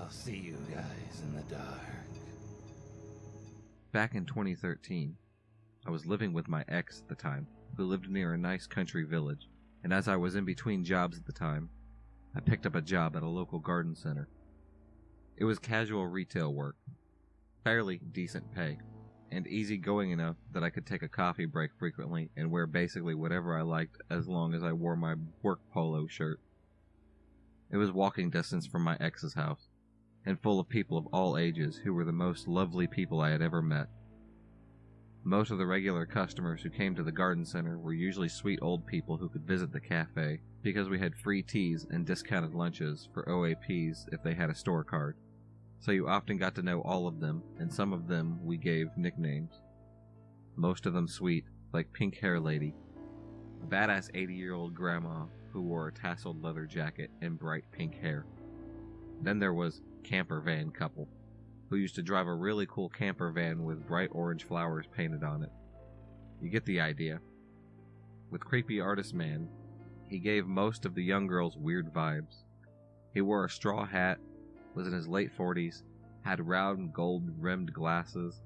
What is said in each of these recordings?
I'll see you guys in the dark. Back in 2013, I was living with my ex at the time, who lived near a nice country village, and as I was in between jobs at the time, I picked up a job at a local garden center. It was casual retail work, fairly decent pay, and easygoing enough that I could take a coffee break frequently and wear basically whatever I liked as long as I wore my work polo shirt. It was walking distance from my ex's house, and full of people of all ages who were the most lovely people I had ever met. Most of the regular customers who came to the garden center were usually sweet old people who could visit the cafe because we had free teas and discounted lunches for OAPs if they had a store card. So you often got to know all of them, and some of them we gave nicknames. Most of them sweet, like Pink Hair Lady, a badass 80-year-old grandma who wore a tasseled leather jacket and bright pink hair. Then there was Camper Van Couple, who used to drive a really cool camper van with bright orange flowers painted on it. You get the idea. With Creepy Artist Man, he gave most of the young girls weird vibes. He wore a straw hat, was in his late 40s, had round gold-rimmed glasses,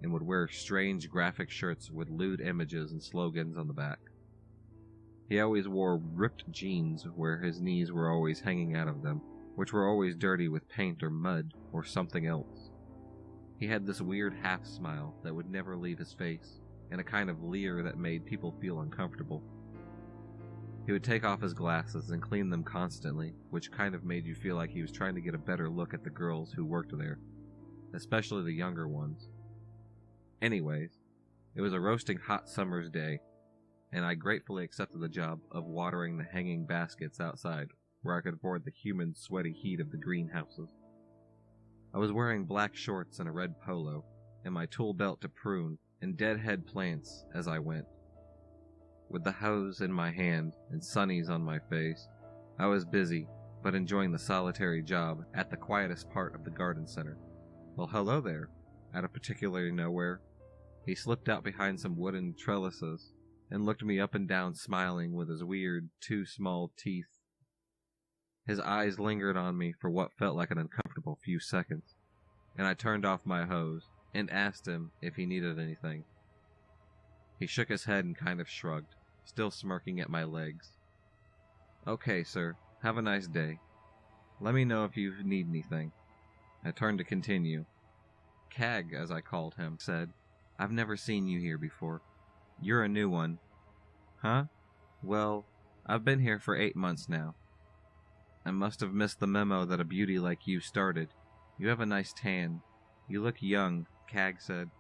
and would wear strange graphic shirts with lewd images and slogans on the back. He always wore ripped jeans where his knees were always hanging out of them, which were always dirty with paint or mud or something else. He had this weird half-smile that would never leave his face, and a kind of leer that made people feel uncomfortable. He would take off his glasses and clean them constantly, which kind of made you feel like he was trying to get a better look at the girls who worked there, especially the younger ones. Anyways, it was a roasting hot summer's day, and I gratefully accepted the job of watering the hanging baskets outside, where I could avoid the humid, sweaty heat of the greenhouses. I was wearing black shorts and a red polo, and my tool belt to prune and deadhead plants as I went. With the hose in my hand and sunnies on my face, I was busy, but enjoying the solitary job at the quietest part of the garden center. Well, hello there, out of particularly nowhere. He slipped out behind some wooden trellises and looked me up and down, smiling with his weird, too small teeth. His eyes lingered on me for what felt like an uncomfortable few seconds, and I turned off my hose and asked him if he needed anything. He shook his head and kind of shrugged, still smirking at my legs. "Okay, sir. Have a nice day. Let me know if you need anything." I turned to continue. "Cag, as I called him, said, 'I've never seen you here before. You're a new one.' 'Huh? Well, I've been here for 8 months now. I must have missed the memo that a beauty like you started. You have a nice tan. You look young,' Cag said.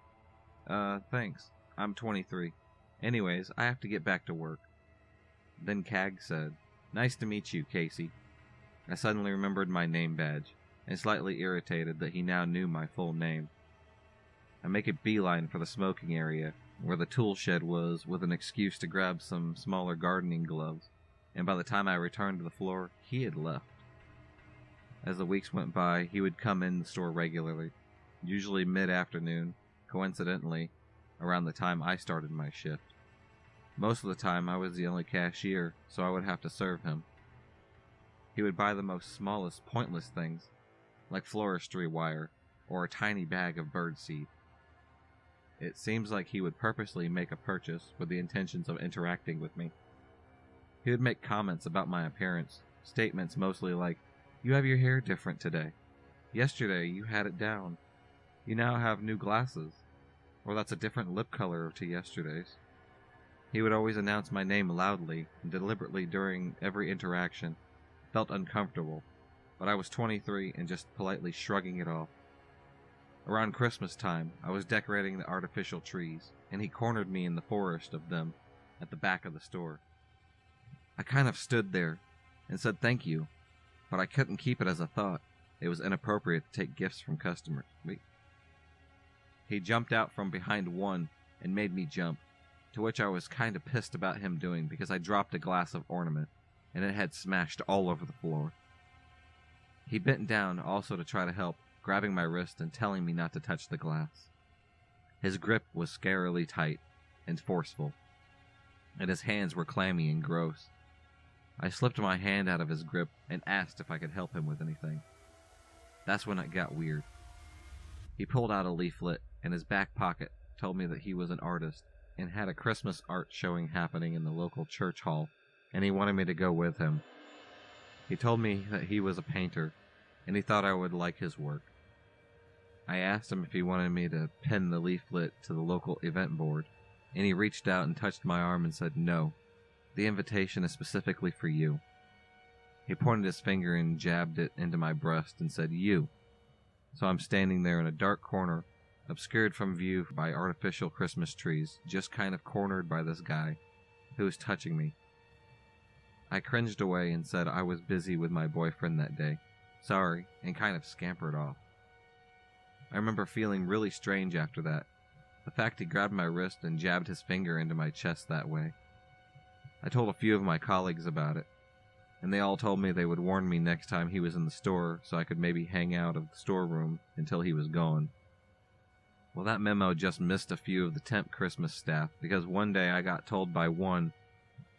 Thanks. I'm 23. Anyways, I have to get back to work." Then Cag said, "Nice to meet you, Casey." I suddenly remembered my name badge, and slightly irritated that he now knew my full name. I make a beeline for the smoking area, where the tool shed was, with an excuse to grab some smaller gardening gloves, and by the time I returned to the floor, he had left. As the weeks went by, he would come in the store regularly, usually mid-afternoon, coincidentally, around the time I started my shift. Most of the time I was the only cashier, so I would have to serve him. He would buy the most smallest, pointless things, like floristry wire, or a tiny bag of birdseed. It seems like he would purposely make a purchase with the intentions of interacting with me. He would make comments about my appearance, statements mostly like, "You have your hair different today. Yesterday you had it down. You now have new glasses." Or "That's a different lip color to yesterday's." He would always announce my name loudly and deliberately during every interaction. Felt uncomfortable, but I was 23 and just politely shrugging it off. Around Christmas time, I was decorating the artificial trees, and he cornered me in the forest of them at the back of the store. I kind of stood there and said thank you, but I couldn't keep it as a thought. It was inappropriate to take gifts from customers. He jumped out from behind one and made me jump, to which I was kind of pissed about him doing because I dropped a glass of ornament, and it had smashed all over the floor. He bent down also to try to help, grabbing my wrist and telling me not to touch the glass. His grip was scarily tight and forceful, and his hands were clammy and gross. I slipped my hand out of his grip and asked if I could help him with anything. That's when it got weird. He pulled out a leaflet, and his back pocket told me that he was an artist and had a Christmas art showing happening in the local church hall, and he wanted me to go with him. He told me that he was a painter, and he thought I would like his work. I asked him if he wanted me to pin the leaflet to the local event board, and he reached out and touched my arm and said, "No, the invitation is specifically for you." He pointed his finger and jabbed it into my breast and said, "You." So I'm standing there in a dark corner, obscured from view by artificial Christmas trees, just kind of cornered by this guy who was touching me. I cringed away and said I was busy with my boyfriend that day, sorry, and kind of scampered off. I remember feeling really strange after that, the fact he grabbed my wrist and jabbed his finger into my chest that way. I told a few of my colleagues about it, and they all told me they would warn me next time he was in the store so I could maybe hang out of the storeroom until he was gone. Well, that memo just missed a few of the temp Christmas staff, because one day I got told by one,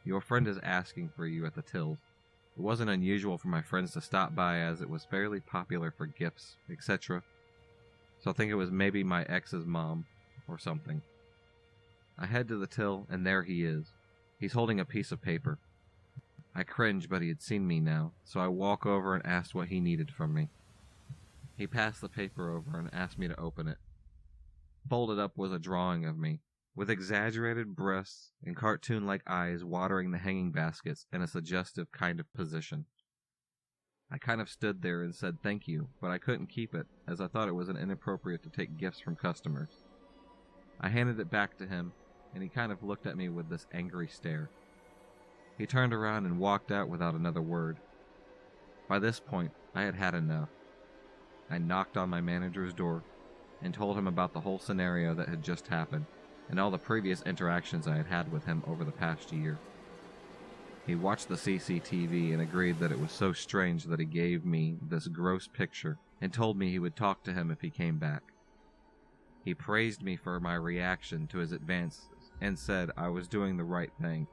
"Your friend is asking for you at the tills." It wasn't unusual for my friends to stop by, as it was fairly popular for gifts, etc. So I think it was maybe my ex's mom or something. I head to the till, and there he is. He's holding a piece of paper. I cringe, but he had seen me now, so I walk over and asked what he needed from me. He passed the paper over and asked me to open it. Folded up was a drawing of me, with exaggerated breasts and cartoon-like eyes watering the hanging baskets in a suggestive kind of position. I kind of stood there and said thank you, but I couldn't keep it, as I thought it was inappropriate to take gifts from customers. I handed it back to him, and he kind of looked at me with this angry stare. He turned around and walked out without another word. By this point, I had had enough. I knocked on my manager's door and told him about the whole scenario that had just happened and all the previous interactions I had had with him over the past year. He watched the CCTV and agreed that it was so strange that he gave me this gross picture and told me he would talk to him if he came back. He praised me for my reaction to his advances and said I was doing the right thing,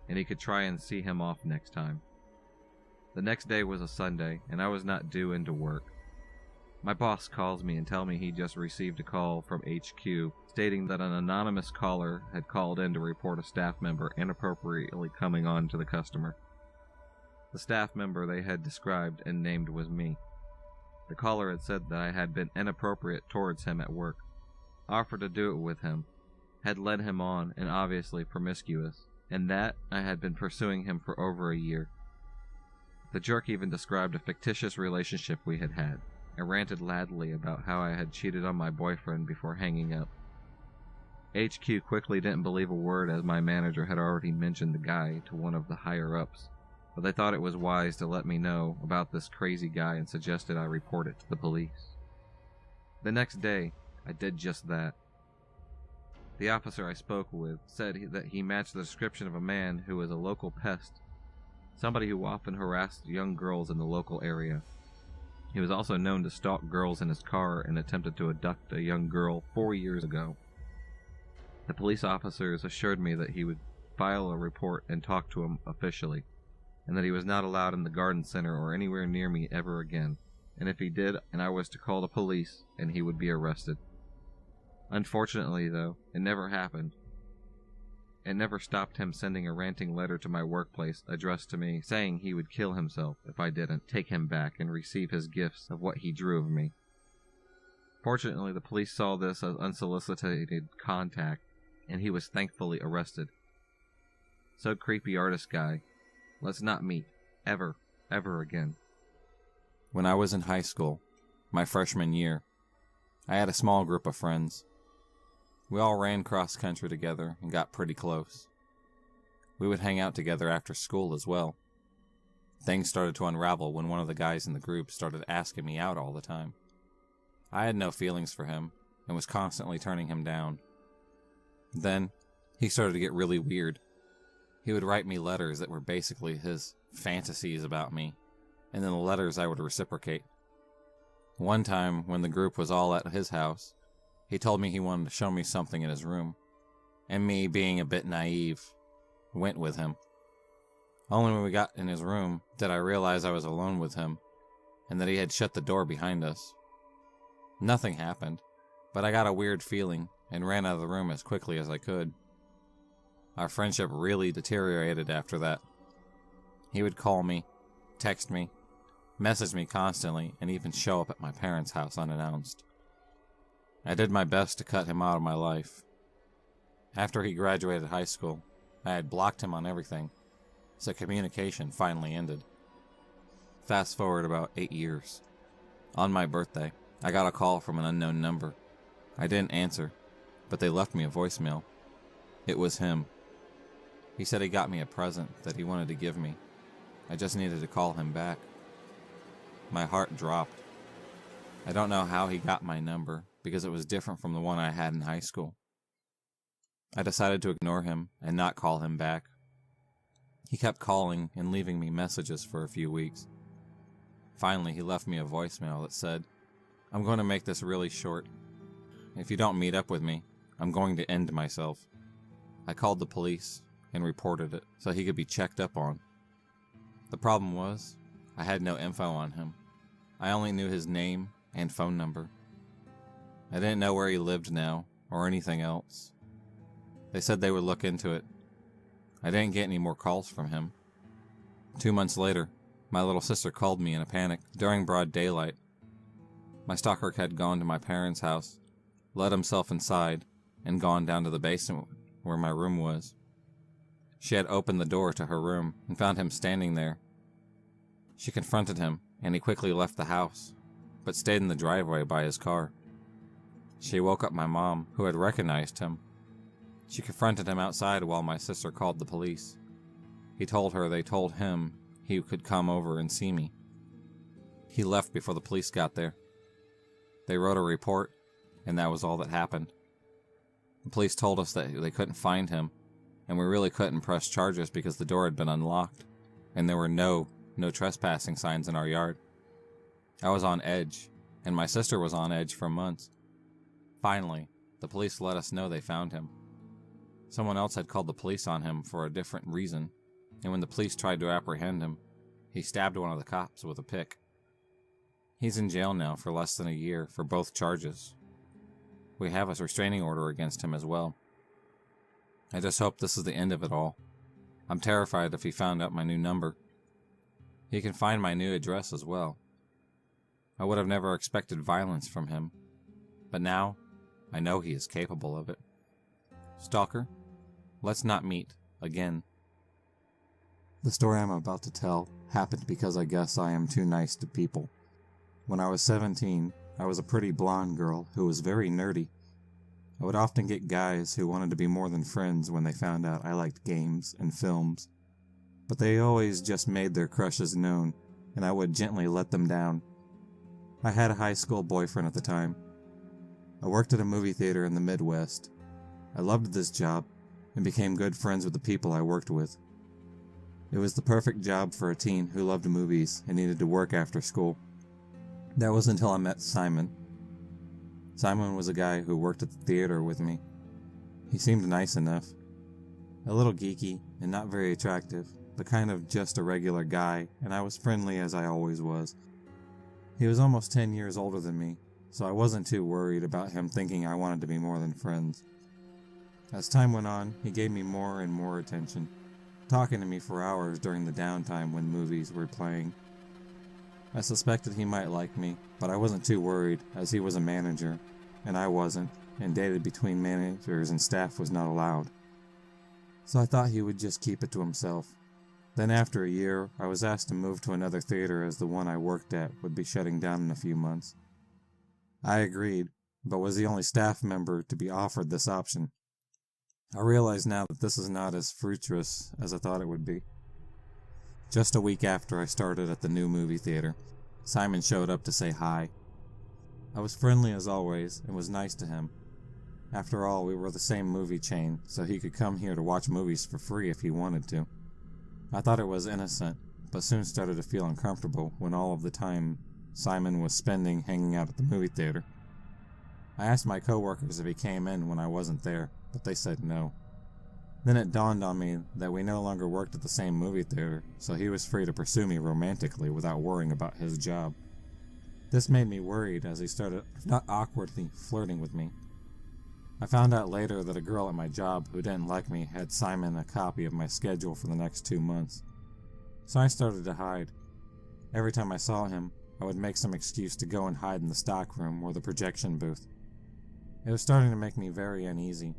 and he could try and see him off next time. The next day was a Sunday, and I was not due into work. My boss calls me and tells me he just received a call from HQ stating that an anonymous caller had called in to report a staff member inappropriately coming on to the customer. The staff member they had described and named was me. The caller had said that I had been inappropriate towards him at work, offered to do it with him, had led him on and obviously promiscuous, and that I had been pursuing him for over a year. The jerk even described a fictitious relationship we had had, and ranted loudly about how I had cheated on my boyfriend before hanging up. HQ quickly didn't believe a word, as my manager had already mentioned the guy to one of the higher-ups, but they thought it was wise to let me know about this crazy guy and suggested I report it to the police. The next day, I did just that. The officer I spoke with said that he matched the description of a man who was a local pest, somebody who often harassed young girls in the local area. He was also known to stalk girls in his car and attempted to abduct a young girl 4 years ago. The police officers assured me that he would file a report and talk to him officially, and that he was not allowed in the garden center or anywhere near me ever again, and if he did, and I was to call the police, and he would be arrested. Unfortunately, though, it never happened. It never stopped him sending a ranting letter to my workplace addressed to me saying he would kill himself if I didn't take him back and receive his gifts of what he drew of me. Fortunately, the police saw this as unsolicited contact, and he was thankfully arrested. So creepy artist guy, let's not meet, ever again. When I was in high school, my freshman year, I had a small group of friends. We all ran cross-country together and got pretty close. We would hang out together after school as well. Things started to unravel when one of the guys in the group started asking me out all the time. I had no feelings for him and was constantly turning him down. Then, he started to get really weird. He would write me letters that were basically his fantasies about me, and then the letters I would reciprocate. One time, when the group was all at his house, he told me he wanted to show me something in his room, and me, being a bit naive, went with him. Only when we got in his room did I realize I was alone with him, and that he had shut the door behind us. Nothing happened, but I got a weird feeling and ran out of the room as quickly as I could. Our friendship really deteriorated after that. He would call me, text me, message me constantly, and even show up at my parents' house unannounced. I did my best to cut him out of my life. After he graduated high school, I had blocked him on everything, so communication finally ended. Fast forward about 8 years. On my birthday, I got a call from an unknown number. I didn't answer, but they left me a voicemail. It was him. He said he got me a present that he wanted to give me. I just needed to call him back. My heart dropped. I don't know how he got my number, because it was different from the one I had in high school. I decided to ignore him and not call him back. He kept calling and leaving me messages for a few weeks. Finally, he left me a voicemail that said, "I'm going to make this really short. If you don't meet up with me, I'm going to end myself." I called the police and reported it so he could be checked up on. The problem was, I had no info on him. I only knew his name and phone number. I didn't know where he lived now or anything else. They said they would look into it. I didn't get any more calls from him. 2 months later, my little sister called me in a panic during broad daylight. My stalker had gone to my parents' house, let himself inside, and gone down to the basement where my room was. She had opened the door to her room and found him standing there. She confronted him, and he quickly left the house, but stayed in the driveway by his car. She woke up my mom, who had recognized him. She confronted him outside while my sister called the police. He told her they told him he could come over and see me. He left before the police got there. They wrote a report, and that was all that happened. The police told us that they couldn't find him, and we really couldn't press charges because the door had been unlocked, and there were no trespassing signs in our yard. I was on edge, and my sister was on edge for months. Finally, the police let us know they found him. Someone else had called the police on him for a different reason, and when the police tried to apprehend him, he stabbed one of the cops with a pick. He's in jail now for less than a year for both charges. We have a restraining order against him as well. I just hope this is the end of it all. I'm terrified if he found out my new number. He can find my new address as well. I would have never expected violence from him, but now I know he is capable of it. Stalker, let's not meet again. The story I'm about to tell happened because I guess I am too nice to people. When I was 17, I was a pretty blonde girl who was very nerdy. I would often get guys who wanted to be more than friends when they found out I liked games and films, but they always just made their crushes known, and I would gently let them down. I had a high school boyfriend at the time. I worked at a movie theater in the Midwest. I loved this job and became good friends with the people I worked with. It was the perfect job for a teen who loved movies and needed to work after school. That was until I met Simon. Simon was a guy who worked at the theater with me. He seemed nice enough. A little geeky and not very attractive, but kind of just a regular guy, and I was friendly as I always was. He was almost 10 years older than me, so I wasn't too worried about him thinking I wanted to be more than friends. As time went on, he gave me more and more attention, talking to me for hours during the downtime when movies were playing. I suspected he might like me, but I wasn't too worried as he was a manager, and I wasn't, and dating between managers and staff was not allowed. So I thought he would just keep it to himself. Then after a year, I was asked to move to another theater as the one I worked at would be shutting down in a few months. I agreed, but was the only staff member to be offered this option. I realize now that this is not as fruitless as I thought it would be. Just a week after I started at the new movie theater, Simon showed up to say hi. I was friendly as always and was nice to him. After all, we were the same movie chain, so he could come here to watch movies for free if he wanted to. I thought it was innocent, but soon started to feel uncomfortable when all of the time Simon was spending hanging out at the movie theater. I asked my coworkers if he came in when I wasn't there, but they said no. Then it dawned on me that we no longer worked at the same movie theater, so he was free to pursue me romantically without worrying about his job. This made me worried as he started, if not awkwardly, flirting with me. I found out later that a girl at my job who didn't like me had Simon a copy of my schedule for the next 2 months. So I started to hide. Every time I saw him, I would make some excuse to go and hide in the stockroom or the projection booth. It was starting to make me very uneasy.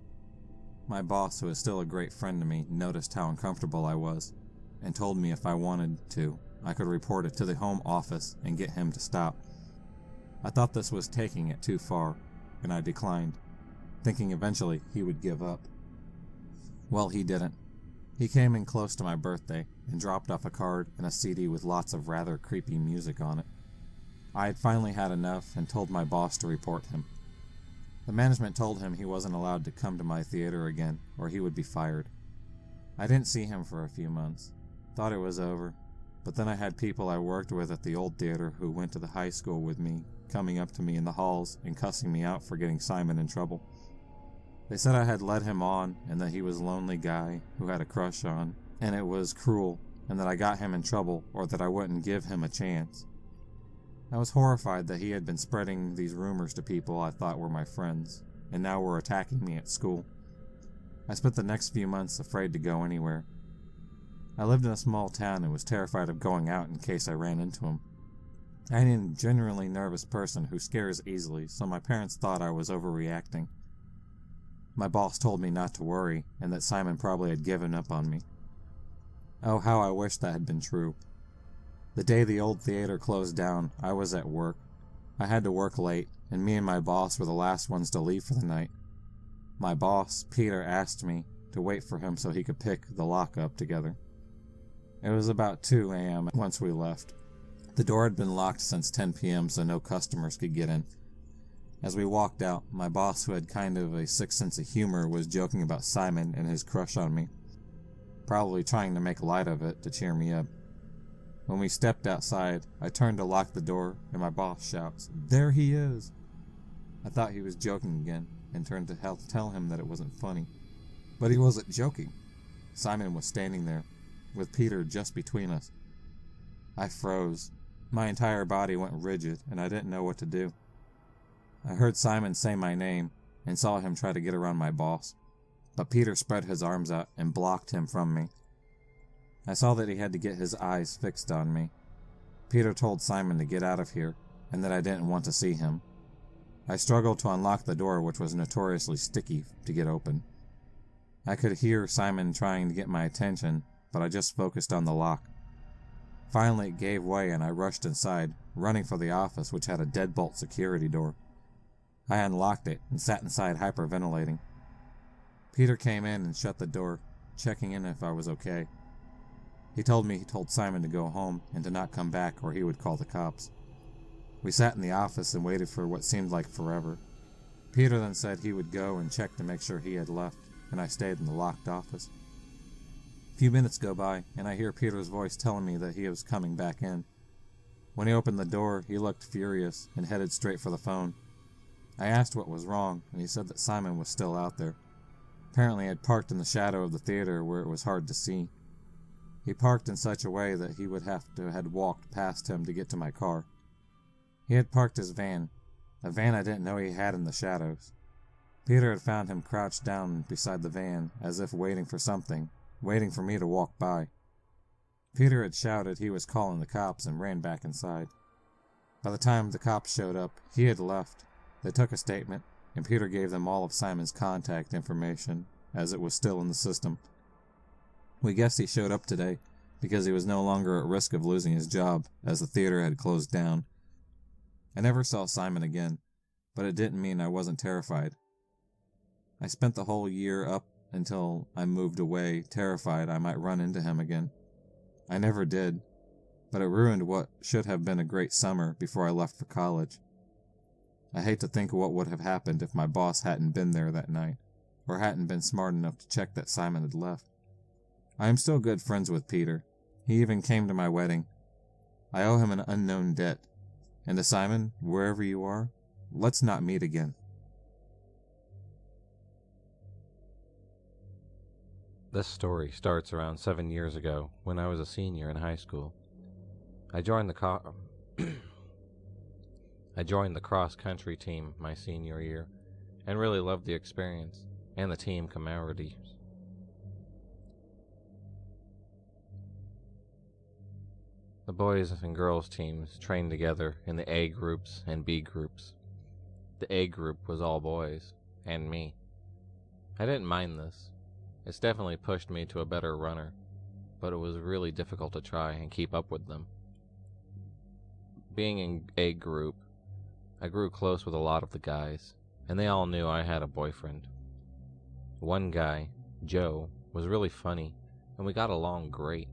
My boss, who is still a great friend to me, noticed how uncomfortable I was, and told me if I wanted to, I could report it to the home office and get him to stop. I thought this was taking it too far, and I declined, thinking eventually he would give up. Well, he didn't. He came in close to my birthday and dropped off a card and a CD with lots of rather creepy music on it. I had finally had enough and told my boss to report him. The management told him he wasn't allowed to come to my theater again or he would be fired. I didn't see him for a few months. Thought it was over, but then I had people I worked with at the old theater who went to the high school with me coming up to me in the halls and cussing me out for getting Simon in trouble. They said I had led him on and that he was a lonely guy who had a crush on, and it was cruel, and that I got him in trouble or that I wouldn't give him a chance. I was horrified that he had been spreading these rumors to people I thought were my friends, and now were attacking me at school. I spent the next few months afraid to go anywhere. I lived in a small town and was terrified of going out in case I ran into him. I am a generally nervous person who scares easily, so my parents thought I was overreacting. My boss told me not to worry, and that Simon probably had given up on me. Oh, how I wish that had been true. The day the old theater closed down, I was at work. I had to work late, and me and my boss were the last ones to leave for the night. My boss, Peter, asked me to wait for him so he could pick the lock up together. It was about 2 a.m. once we left. The door had been locked since 10 p.m. so no customers could get in. As we walked out, my boss, who had kind of a sick sense of humor, was joking about Simon and his crush on me, probably trying to make light of it to cheer me up. When we stepped outside, I turned to lock the door, and my boss shouts, "There he is!" I thought he was joking again, and turned to tell him that it wasn't funny. But he wasn't joking. Simon was standing there, with Peter just between us. I froze. My entire body went rigid, and I didn't know what to do. I heard Simon say my name, and saw him try to get around my boss, but Peter spread his arms out and blocked him from me. I saw that he had to get his eyes fixed on me. Peter told Simon to get out of here, and that I didn't want to see him. I struggled to unlock the door, which was notoriously sticky to get open. I could hear Simon trying to get my attention, but I just focused on the lock. Finally it gave way and I rushed inside, running for the office, which had a deadbolt security door. I unlocked it and sat inside hyperventilating. Peter came in and shut the door, checking in if I was okay. He told me he told Simon to go home and to not come back or he would call the cops. We sat in the office and waited for what seemed like forever. Peter then said he would go and check to make sure he had left, and I stayed in the locked office. A few minutes go by, and I hear Peter's voice telling me that he was coming back in. When he opened the door, he looked furious and headed straight for the phone. I asked what was wrong, and he said that Simon was still out there. Apparently he had parked in the shadow of the theater where it was hard to see. He parked in such a way that he would have to have walked past him to get to my car. He had parked his van, a van I didn't know he had in the shadows. Peter had found him crouched down beside the van, as if waiting for something, waiting for me to walk by. Peter had shouted he was calling the cops and ran back inside. By the time the cops showed up, he had left. They took a statement, and Peter gave them all of Simon's contact information, as it was still in the system. We guessed he showed up today because he was no longer at risk of losing his job, as the theater had closed down. I never saw Simon again, but it didn't mean I wasn't terrified. I spent the whole year up until I moved away, terrified I might run into him again. I never did, but it ruined what should have been a great summer before I left for college. I hate to think of what would have happened if my boss hadn't been there that night, or hadn't been smart enough to check that Simon had left. I am still good friends with Peter. He even came to my wedding. I owe him an unknown debt. And to Simon, wherever you are, let's not meet again. This story starts around 7 years ago when I was a senior in high school. I joined the I joined the cross-country team my senior year and really loved the experience and the team camaraderie. The boys and girls teams trained together in the A groups and B groups. The A group was all boys, and me. I didn't mind this. It's definitely pushed me to a better runner, but it was really difficult to try and keep up with them. Being in A group, I grew close with a lot of the guys, and they all knew I had a boyfriend. One guy, Joe, was really funny, and we got along great.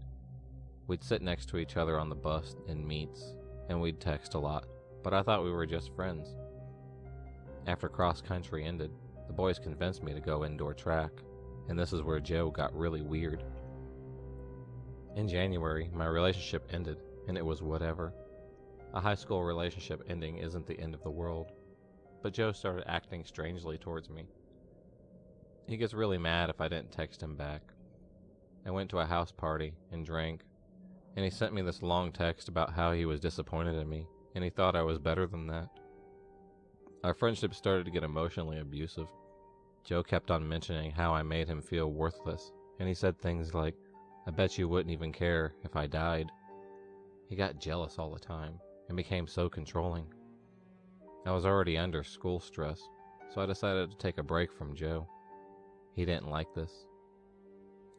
We'd sit next to each other on the bus in meets, and we'd text a lot, but I thought we were just friends. After cross country ended, the boys convinced me to go indoor track, and this is where Joe got really weird. In January, my relationship ended, and it was whatever. A high school relationship ending isn't the end of the world, but Joe started acting strangely towards me. He gets really mad if I didn't text him back. I went to a house party and drank, and he sent me this long text about how he was disappointed in me, and he thought I was better than that. Our friendship started to get emotionally abusive. Joe kept on mentioning how I made him feel worthless, and he said things like, "I bet you wouldn't even care if I died." He got jealous all the time and became so controlling. I was already under school stress, so I decided to take a break from Joe. He didn't like this.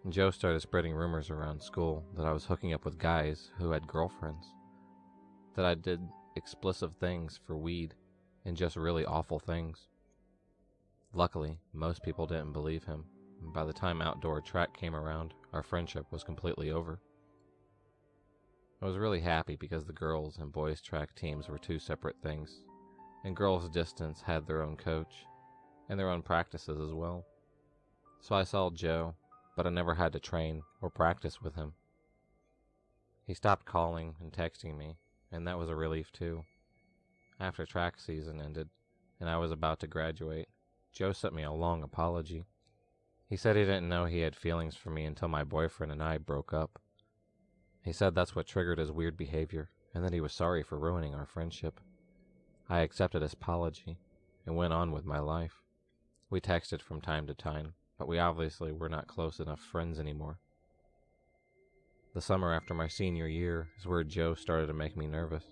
Joe started spreading rumors around school that I was hooking up with guys who had girlfriends, that I did explicit things for weed and just really awful things. Luckily, most people didn't believe him, and by the time outdoor track came around, our friendship was completely over. I was really happy because the girls and boys track teams were two separate things, and girls distance had their own coach and their own practices as well. So I saw Joe, but I never had to train or practice with him. He stopped calling and texting me, and that was a relief too. After track season ended, and I was about to graduate, Joe sent me a long apology. He said he didn't know he had feelings for me until my boyfriend and I broke up. He said that's what triggered his weird behavior, and that he was sorry for ruining our friendship. I accepted his apology, and went on with my life. We texted from time to time, but we obviously were not close enough friends anymore. The summer after my senior year is where Joe started to make me nervous.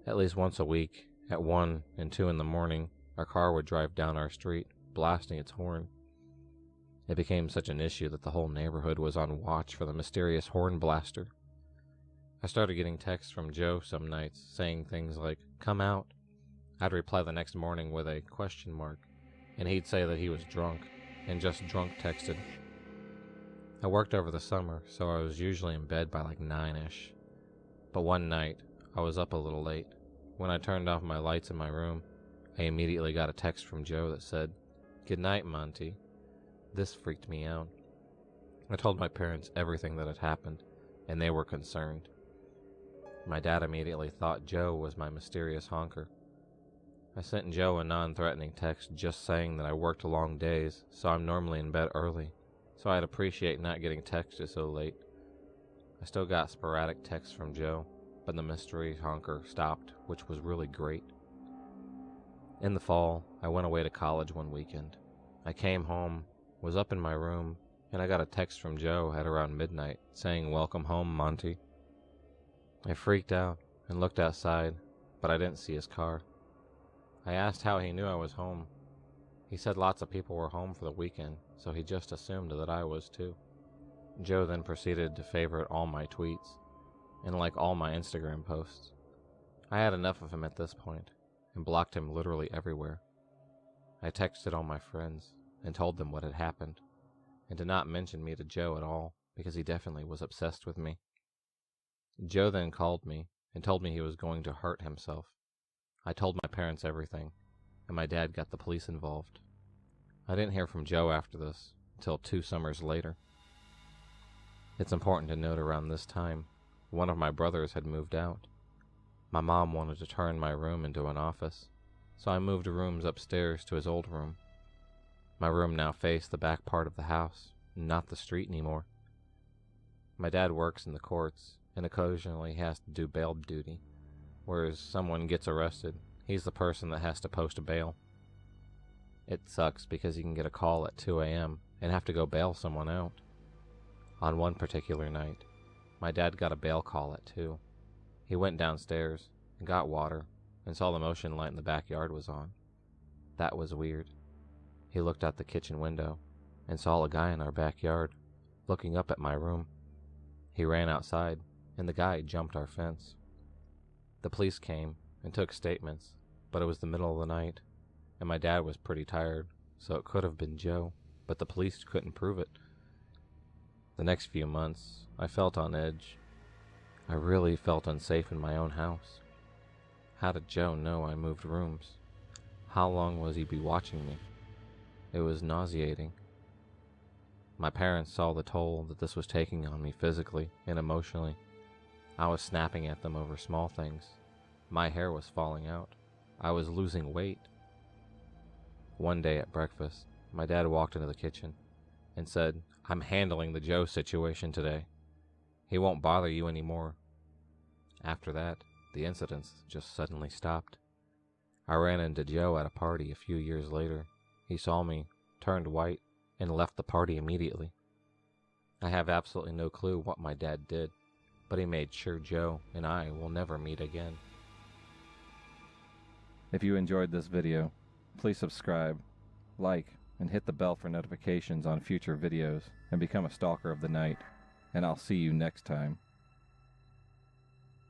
At least once a week, at 1 and 2 in the morning, our car would drive down our street, blasting its horn. It became such an issue that the whole neighborhood was on watch for the mysterious horn blaster. I started getting texts from Joe some nights saying things like, "Come out." I'd reply the next morning with a question mark, and he'd say that he was drunk, and just drunk texted. I worked over the summer, so I was usually in bed by like 9-ish. But one night, I was up a little late. When I turned off my lights in my room, I immediately got a text from Joe that said, "Good night, Monty." This freaked me out. I told my parents everything that had happened, and they were concerned. My dad immediately thought Joe was my mysterious honker. I sent Joe a non-threatening text just saying that I worked long days, so I'm normally in bed early, so I'd appreciate not getting texted so late. I still got sporadic texts from Joe, but the mystery honker stopped, which was really great. In the fall, I went away to college one weekend. I came home, was up in my room, and I got a text from Joe at around midnight saying, "Welcome home, Monty." I freaked out and looked outside, but I didn't see his car. I asked how he knew I was home. He said lots of people were home for the weekend, so he just assumed that I was too. Joe then proceeded to favorite all my tweets and like all my Instagram posts. I had enough of him at this point and blocked him literally everywhere. I texted all my friends and told them what had happened, and did not mention me to Joe at all because he definitely was obsessed with me. Joe then called me and told me he was going to hurt himself. I told my parents everything, and my dad got the police involved. I didn't hear from Joe after this until 2 summers later. It's important to note around this time, one of my brothers had moved out. My mom wanted to turn my room into an office, so I moved rooms upstairs to his old room. My room now faced the back part of the house, not the street anymore. My dad works in the courts, and occasionally has to do bail duty. Whereas someone gets arrested, He's the person that has to post a bail. It sucks because you can get a call at 2 a.m. and have to go bail someone out. On one particular night, my dad got a bail call at 2. He went downstairs and got water and saw the motion light in the backyard was on. That was weird. He looked out the kitchen window and saw a guy in our backyard looking up at my room. He ran outside and the guy jumped our fence. The police came and took statements, but it was the middle of the night and my dad was pretty tired, so it could have been Joe, but the police couldn't prove it. The next few months, I felt on edge. I really felt unsafe in my own house. How did Joe know I moved rooms? How long was he be watching me? It was nauseating. My parents saw the toll that this was taking on me physically and emotionally. I was snapping at them over small things. My hair was falling out. I was losing weight. One day at breakfast, my dad walked into the kitchen and said, "I'm handling the Joe situation today. He won't bother you anymore." After that, the incidents just suddenly stopped. I ran into Joe at a party a few years later. He saw me, turned white, and left the party immediately. I have absolutely no clue what my dad did, but he made sure Joe and I will never meet again. If you enjoyed this video, please subscribe, like, and hit the bell for notifications on future videos, and become a stalker of the night. And I'll see you next time.